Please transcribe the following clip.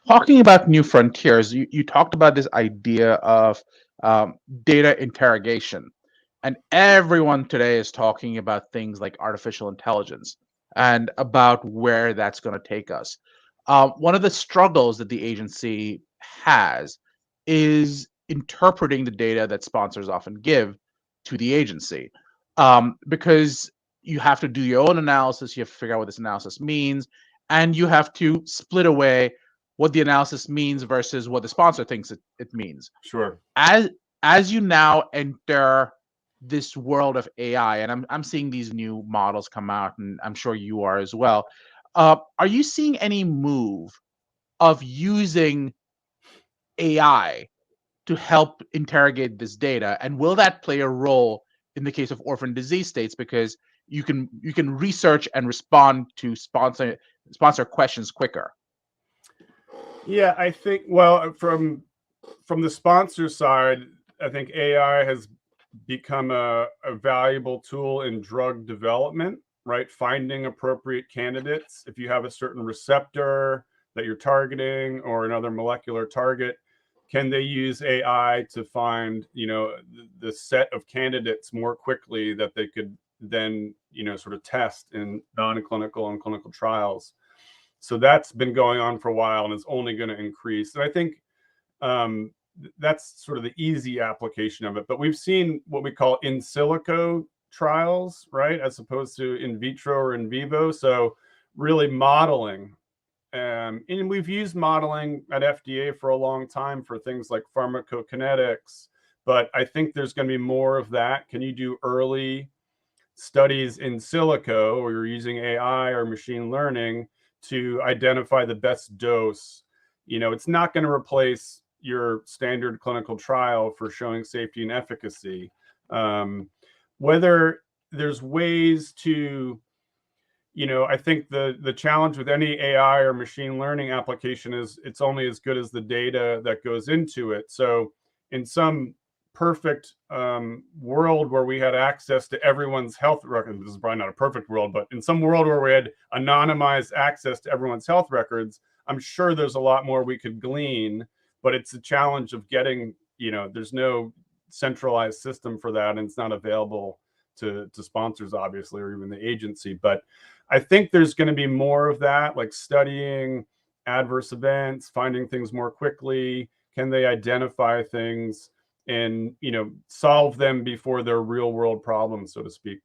Talking about new frontiers, you talked about this idea of data interrogation. And everyone today is talking about things like artificial intelligence and about where that's going to take us. One of the struggles that the agency has is interpreting the data that sponsors often give to the agency, because you have to do your own analysis, you have to figure out what this analysis means, and you have to split away what the analysis means versus what the sponsor thinks it means. Sure. As as you now enter this world of AI, and I'm seeing these new models come out, and I'm sure you are as well. Are you seeing any move of using AI to help interrogate this data, and will that play a role in the case of orphan disease states because you can research and respond to sponsor questions quicker? Yeah, I think, well, from the sponsor side, I think AI has become a valuable tool in drug development, right? Finding appropriate candidates. If you have a certain receptor that you're targeting or another molecular target, can they use AI to find, the set of candidates more quickly that they could then, sort of test in non-clinical and clinical trials? So that's been going on for a while and is only going to increase. And I think um, that's sort of the easy application of it. But we've seen what we call in silico trials, right, as opposed to in vitro or in vivo. So really modeling. And we've used modeling at FDA for a long time for things like pharmacokinetics. But I think there's going to be more of that. Can you do early studies in silico, or you're using AI or machine learning to identify the best dose? It's not going to replace your standard clinical trial for showing safety and efficacy. Whether there's ways to, I think the challenge with any AI or machine learning application is it's only as good as the data that goes into it. So in some perfect world where we had access to everyone's health records, this is probably not a perfect world, but in some world where we had anonymized access to everyone's health records, I'm sure there's a lot more we could glean, but it's a challenge of getting, there's no centralized system for that, and it's not available to sponsors, obviously, or even the agency. But I think there's going to be more of that, like studying adverse events, finding things more quickly. Can they identify things and, solve them before they're real world problems, so to speak?